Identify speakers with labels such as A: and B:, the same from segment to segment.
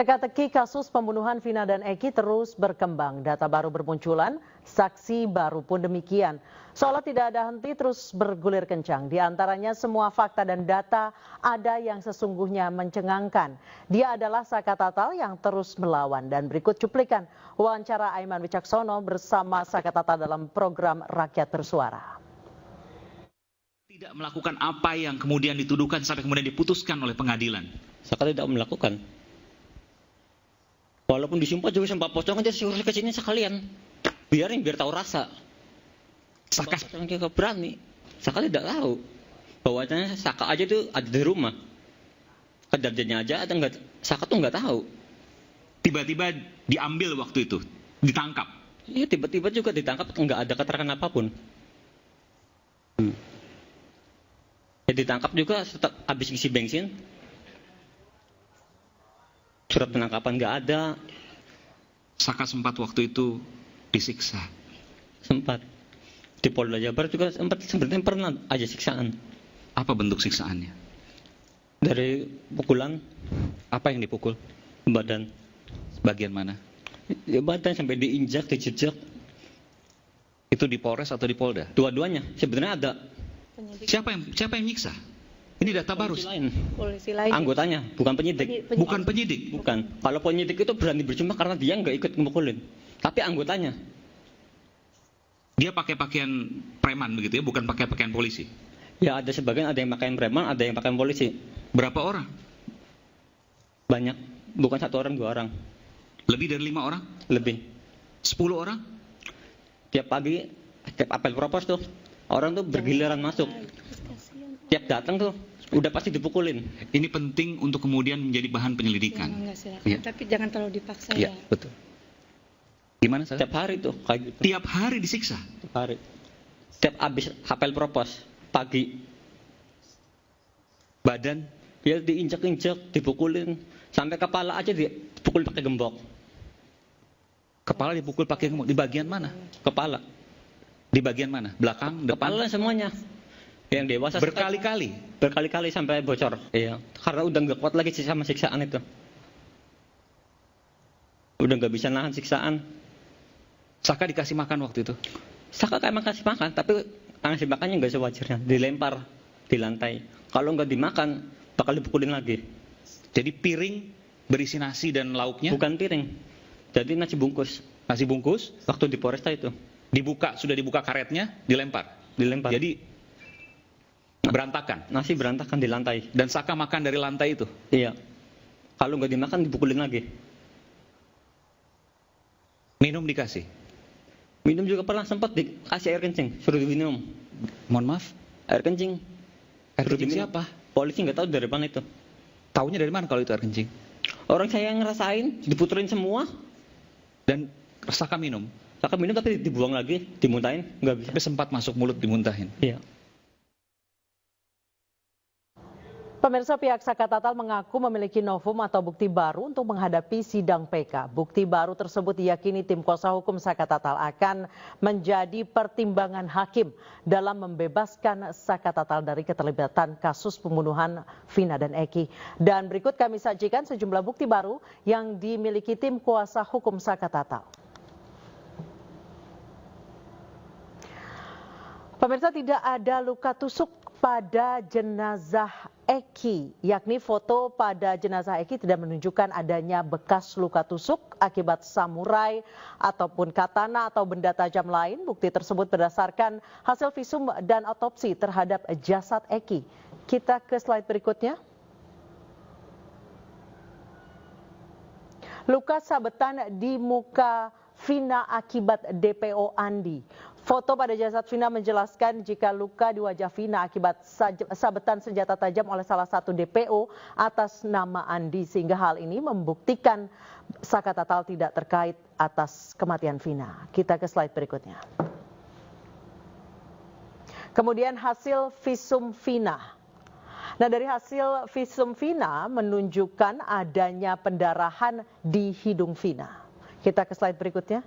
A: Teka-teki kasus pembunuhan Vina dan Eki terus berkembang. Data baru bermunculan, saksi baru pun demikian. Seolah tidak ada henti terus bergulir kencang. Di antaranya semua fakta dan data ada yang sesungguhnya mencengangkan. Dia adalah Saka Tatal yang terus melawan. Dan berikut cuplikan wawancara Aiman Wicaksono bersama Saka Tatal dalam program Rakyat Bersuara.
B: Tidak melakukan apa yang kemudian dituduhkan sampai kemudian diputuskan oleh pengadilan.
C: Saka tidak melakukan. Walaupun disumpah juga sumpah pocong aja suruh ke sini sekalian. Biar tahu rasa. Saka juga berani. Saka tidak tahu. Bahwasanya Saka aja itu ada di rumah. Kejadiannya aja ada enggak, Saka tuh enggak tahu.
B: Tiba-tiba diambil waktu itu, ditangkap.
C: Iya, tiba-tiba juga ditangkap, enggak ada keterangan apapun. Ya ditangkap juga habis isi bensin. Surat penangkapan nggak ada.
B: Saka sempat waktu itu disiksa.
C: Sempat. Di Polda Jabar juga sebenarnya pernah aja siksaan.
B: Apa bentuk siksaannya?
C: Dari pukulan.
B: Apa yang dipukul?
C: Badan.
B: Bagian mana?
C: Ya, badan sampai diinjak, dijejak.
B: Itu di Polres atau di Polda?
C: Dua-duanya. Sebenarnya ada.
B: Siapa yang nyiksa? Ini data baru.
A: Polisi lain.
C: Anggotanya, bukan penyidik.
B: Bukan penyidik.
C: Bukan. Kalau penyidik itu berani berjumlah karena dia nggak ikut memukulin. Tapi anggotanya.
B: Dia pakai pakaian preman begitu ya, bukan pakai pakaian polisi.
C: Ya ada sebagian, ada yang pakaian preman, ada yang pakaian polisi.
B: Berapa orang?
C: Banyak. Bukan 1 orang, 2 orang.
B: Lebih dari 5 orang?
C: Lebih.
B: 10 orang?
C: Tiap pagi, tiap apel propos tuh, orang tuh bergiliran masuk. Tiap datang tuh udah pasti dipukulin.
B: Ini penting untuk kemudian menjadi bahan penyelidikan.
D: Ya. Tapi jangan terlalu dipaksa ya.
B: Betul. Gimana Saka?
C: Tiap hari tuh kayak gitu.
B: Tiap hari disiksa.
C: Tiap hari. Tiap habis apel propos pagi.
B: Badan
C: Dia diinjak-injak, dipukulin, sampai kepala aja dipukul pakai gembok.
B: Kepala dipukul pakai gembok. Di bagian mana?
C: Kepala.
B: Di bagian mana? Belakang, depan?
C: Kepala semuanya. Yang dewasa
B: Berkali-kali.
C: Berkali-kali sampai bocor. Iya. Karena udah nggak kuat lagi sama siksaan itu. Udah nggak bisa nahan siksaan.
B: Saka dikasih makan waktu itu?
C: Saka emang kasih makan, tapi kasih makannya nggak sewajarnya. Dilempar di lantai. Kalau nggak dimakan, bakal dipukulin lagi.
B: Jadi piring berisi nasi dan lauknya?
C: Bukan piring. Jadi nasi bungkus.
B: Nasi bungkus?
C: Waktu di Polresta itu.
B: Sudah dibuka karetnya, dilempar?
C: Dilempar.
B: Jadi berantakan?
C: Nasi berantakan di lantai.
B: Dan Saka makan dari lantai itu?
C: Iya. Kalau nggak dimakan, dipukulin lagi.
B: Minum dikasih?
C: Minum juga pernah sempat dikasih air kencing. Suruh diminum.
B: Mohon maaf?
C: Air kencing.
B: Air kencing siapa?
C: Polisi nggak tahu dari mana itu.
B: Taunya dari mana kalau itu air kencing?
C: Orang saya yang ngerasain, diputerin semua.
B: Dan Saka minum?
C: Saka minum tapi dibuang lagi, dimuntahin, nggak bisa.
B: Tapi sempat masuk mulut dimuntahin?
C: Iya.
A: Pemirsa, pihak Saka Tatal mengaku memiliki novum atau bukti baru untuk menghadapi sidang PK. Bukti baru tersebut diyakini tim kuasa hukum Saka Tatal akan menjadi pertimbangan hakim dalam membebaskan Saka Tatal dari keterlibatan kasus pembunuhan Vina dan Eki. Dan berikut kami sajikan sejumlah bukti baru yang dimiliki tim kuasa hukum Saka Tatal. Pemirsa, tidak ada luka tusuk pada jenazah Eki, yakni foto pada jenazah Eki tidak menunjukkan adanya bekas luka tusuk akibat samurai ataupun katana atau benda tajam lain. Bukti tersebut berdasarkan hasil visum dan otopsi terhadap jasad Eki. Kita ke slide berikutnya. Luka sabetan di muka Vina akibat DPO Andi. Foto pada jasad Vina menjelaskan jika luka di wajah Vina akibat sabetan senjata tajam oleh salah satu DPO atas nama Andi, sehingga hal ini membuktikan Saka Tatal tidak terkait atas kematian Vina. Kita ke slide berikutnya. Kemudian hasil visum Vina. Nah, dari hasil visum Vina menunjukkan adanya pendarahan di hidung Vina. Kita ke slide berikutnya.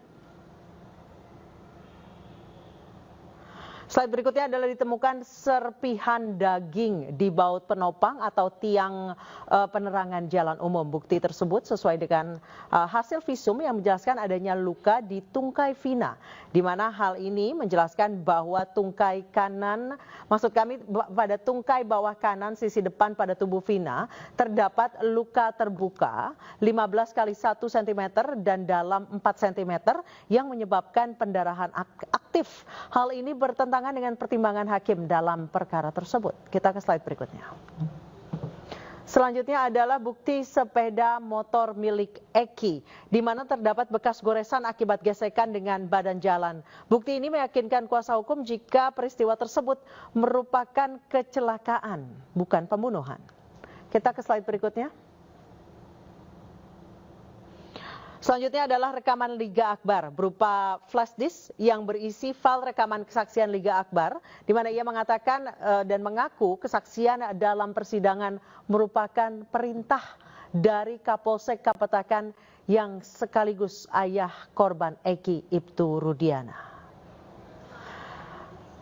A: Slide berikutnya adalah ditemukan serpihan daging di baut penopang atau tiang penerangan jalan umum. Bukti tersebut sesuai dengan hasil visum yang menjelaskan adanya luka di tungkai Vina, di mana hal ini menjelaskan bahwa tungkai kanan, maksud kami pada tungkai bawah kanan sisi depan pada tubuh Vina terdapat luka terbuka 15 kali 1 cm dan dalam 4 cm yang menyebabkan pendarahan aktif. Hal ini bertentangan dengan pertimbangan hakim dalam perkara tersebut. Kita ke slide berikutnya. Selanjutnya adalah bukti sepeda motor milik Eki, di mana terdapat bekas goresan akibat gesekan dengan badan jalan. Bukti ini meyakinkan kuasa hukum jika peristiwa tersebut merupakan kecelakaan, bukan pembunuhan. Kita ke slide berikutnya. Selanjutnya adalah rekaman Liga Akbar berupa flash disk yang berisi file rekaman kesaksian Liga Akbar, di mana ia mengatakan dan mengaku kesaksian dalam persidangan merupakan perintah dari Kapolsek Kapetakan yang sekaligus ayah korban Eki Ibtu Rudiana.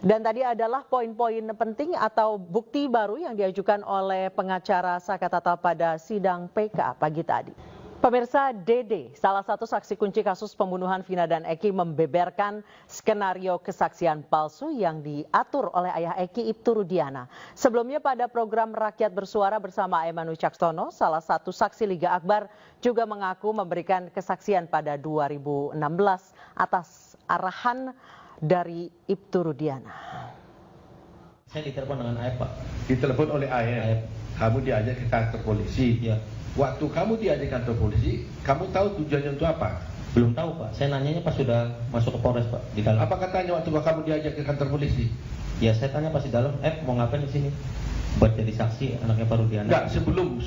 A: Dan tadi adalah poin-poin penting atau bukti baru yang diajukan oleh pengacara Saka Tatal pada sidang PK pagi tadi. Pemirsa, Dede, salah satu saksi kunci kasus pembunuhan Vina dan Eki, membeberkan skenario kesaksian palsu yang diatur oleh ayah Eki Ibtu Rudiana. Sebelumnya pada program Rakyat Bersuara bersama Aiman Wicaksono, salah satu saksi Liga Akbar juga mengaku memberikan kesaksian pada 2016 atas arahan dari Ibtu Rudiana.
E: Saya ditelepon dengan Aep, Pak.
F: Ditelepon oleh Aep. Kamu diajak ke kantor polisi.
E: Ya.
F: Waktu kamu diajak kantor polisi, kamu tahu tujuannya untuk apa?
E: Belum tahu, Pak. Saya nanyanya pas sudah masuk ke Polres, Pak, di dalam.
F: Apa katanya waktu kamu diajak ke kantor polisi?
E: Ya, saya tanya pas di dalam, mau ngapain di sini? Buat jadi saksi anaknya Pak Rudiana.
F: Enggak, sebelum.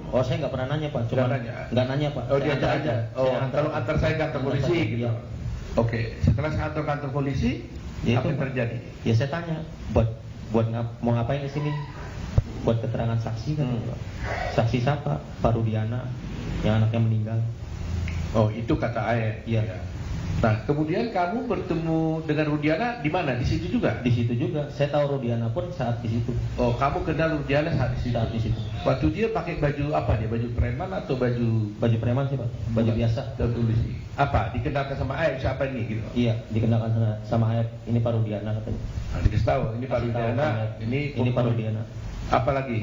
E: Oh, saya nggak pernah nanya, Pak. Cuma nggak nanya, Pak.
F: Oh, dia aja. Oh, kalau antar saya ke kantor polisi gitu.
E: Ya.
F: Oke, setelah saya antar kantor polisi,
E: ya,
F: apa yang terjadi?
E: Ya, saya tanya, mau ngapain di sini? Buat keterangan saksi kan, Pak. Saksi siapa? Pak Rudiana yang anaknya meninggal.
F: Oh, itu kata Aep.
E: Iya.
F: Ya. Nah, kemudian kamu bertemu dengan Rudiana di mana? Di situ juga?
E: Di situ juga. Saya tahu Rudiana pun saat di situ.
F: Oh, kamu kenal Rudiana saat di situ?
E: Saat di situ.
F: Waktu dia pakai baju apa dia? Baju preman atau baju
E: preman sih, Pak. Baju biasa.
F: Dan polisi. Apa? Dikenalkan sama Aep siapa ini gitu?
E: Iya, dikenalkan sama Aep. Ini Pak Rudiana katanya.
F: Nah, dikasih tahu ini Pak Rudiana.
E: Ini Pak Rudiana.
F: Apalagi?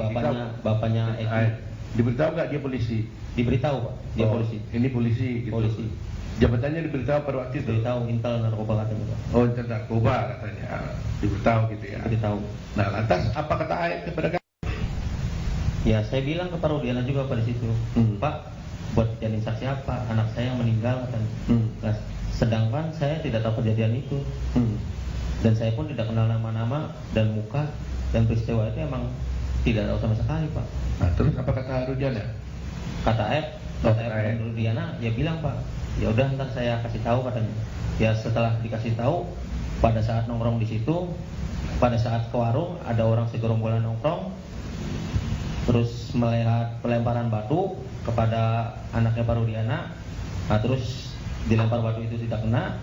E: Bapaknya Eki.
F: Diberitahu nggak dia polisi?
E: Diberitahu, Pak. Dia polisi.
F: Ini polisi gitu.
E: Polisi.
F: Jabatannya diberitahu pada waktu itu?
E: Diberitahu Intel narkoba katanya, Pak.
F: Oh, Intel narkoba katanya. Diberitahu gitu ya.
E: Diberitahu.
F: Nah, lantas apa kata Aep kepada kamu?
E: Ya, saya bilang ke Pak Rudiana juga pada situ. Pak, buat jadi saksi apa? Anak saya yang meninggal katanya. Nah, sedangkan saya tidak tahu kejadian itu. Dan saya pun tidak kenal nama-nama dan muka, dan peristiwa itu emang tidak tahu sama sekali, Pak.
F: Nah, terus apa kata Rudiana?
E: Kata Aep dan Rudiana, ya bilang, Pak, ya udah ntar saya kasih tahu katanya. Ya setelah dikasih tahu, pada saat nongkrong di situ, pada saat ke warung ada orang segerombolan nongkrong, terus melihat pelemparan batu kepada anaknya Pak Rudiana. Nah, terus dilempar batu itu tidak kena,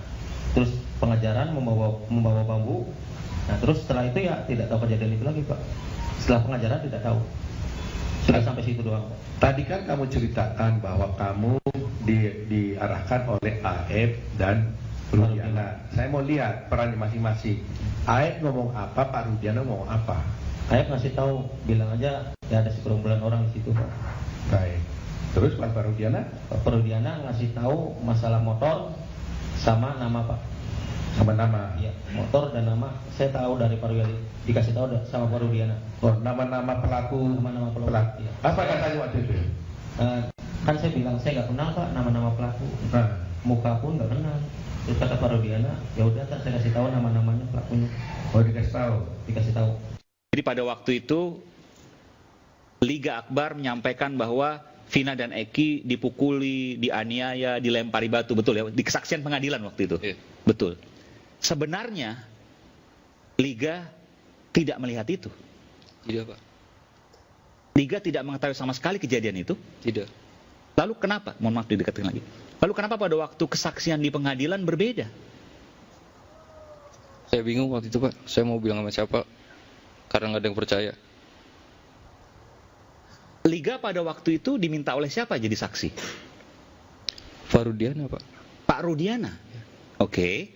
E: terus pengejaran membawa bambu. Nah, terus setelah itu ya tidak tahu kejadian itu lagi, Pak. Setelah pengajaran tidak tahu. Sudah sampai situ doang, Pak.
F: Tadi kan kamu ceritakan bahwa kamu diarahkan oleh Aep dan Rudiana. Saya mau lihat perannya masing-masing. Aep ngomong apa, Pak Rudiana ngomong apa?
E: Aep ngasih tahu, bilang aja ya ada segerombolan orang di situ, Pak.
F: Baik. Terus Pak Rudiana?
E: Pak Rudiana ngasih tahu masalah motor sama nama, Pak.
F: Sama nama?
E: Iya, motor dan nama. Saya tahu dari Pak Rudiana, dikasih tahu sama Pak Rudiana.
F: Oh, nama-nama pelaku.
E: Nama-nama pelaku.
F: Iya. Apa katanya waktu itu?
E: Kan saya bilang saya nggak kenal, Pak, nama-nama pelaku. Muka pun nggak kenal. Terus kata Pak Rudiana, ya udah, saya kasih tahu nama-namanya pelakunya.
F: Oh, dikasih tahu.
E: Dikasih tahu.
B: Jadi pada waktu itu Liga Akbar menyampaikan bahwa Vina dan Eki dipukuli, dianiaya, dilempari batu, betul ya? Di kesaksian pengadilan waktu itu.
G: Iya.
B: Betul. Sebenarnya Liga tidak melihat itu.
G: Tidak, Pak.
B: Liga tidak mengetahui sama sekali kejadian itu.
G: Tidak.
B: Lalu kenapa? Mohon maaf didekatkan lagi. Lalu kenapa pada waktu kesaksian di pengadilan berbeda?
G: Saya bingung waktu itu Pak, saya mau bilang sama siapa karena nggak ada yang percaya.
B: Liga pada waktu itu diminta oleh siapa jadi saksi?
G: Pak Rudiana Pak.
B: Pak Rudiana. Oke.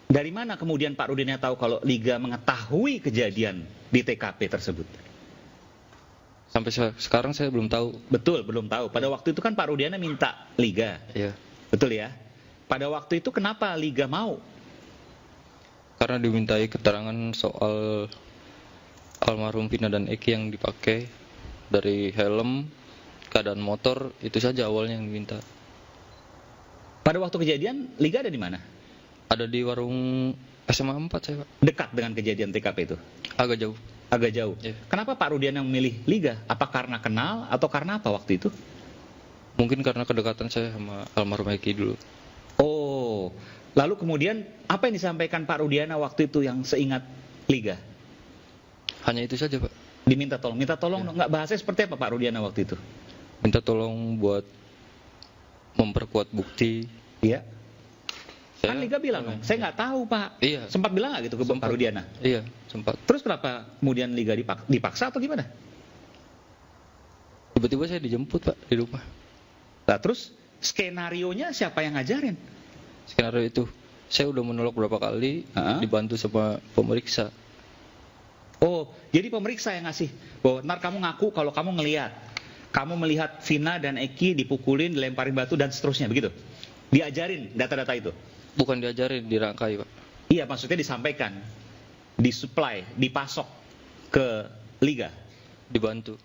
B: Dari mana kemudian Pak Rudiana tahu kalau Liga mengetahui kejadian di TKP tersebut?
G: Sampai sekarang saya belum tahu.
B: Betul, belum tahu. Pada waktu itu kan Pak Rudiana minta Liga.
G: Iya.
B: Betul ya? Pada waktu itu kenapa Liga mau?
G: Karena dimintai keterangan soal almarhum Vina dan Eki yang dipakai, dari helm, keadaan motor, itu saja awalnya yang diminta.
B: Pada waktu kejadian Liga ada di mana?
G: Ada di warung SMA 4 saya Pak.
B: Dekat dengan kejadian TKP itu?
G: Agak jauh.
B: Agak jauh.
G: Iya.
B: Kenapa Pak Rudiana memilih Liga? Apa karena kenal atau karena apa waktu itu?
G: Mungkin karena kedekatan saya sama almarhum Eki dulu.
B: Oh, lalu kemudian apa yang disampaikan Pak Rudiana waktu itu yang seingat Liga?
G: Hanya itu saja Pak.
B: Diminta tolong. Minta tolong dong. Nggak, bahasanya seperti apa Pak Rudiana waktu itu?
G: Minta tolong buat memperkuat bukti.
B: Iya. Kan Liga bilang dong, saya nggak tahu Pak.
G: Iya.
B: Sempat bilang nggak gitu ke Pak Rudiana?
G: Iya, sempat.
B: Terus kenapa kemudian Liga dipaksa atau gimana?
G: Tiba-tiba saya dijemput Pak di rumah.
B: Nah terus skenarionya siapa yang ngajarin?
G: Skenario itu saya udah menolak berapa kali, dibantu sama pemeriksa.
B: Oh, jadi pemeriksa yang ngasih bahwa ntar kamu ngaku kalau kamu melihat Vina dan Eki dipukulin, dilemparin batu dan seterusnya, begitu? Diajarin data-data itu?
G: Bukan diajarin, dirangkai Pak.
B: Iya, maksudnya disampaikan, disupply, dipasok ke Liga.
G: Dibantu.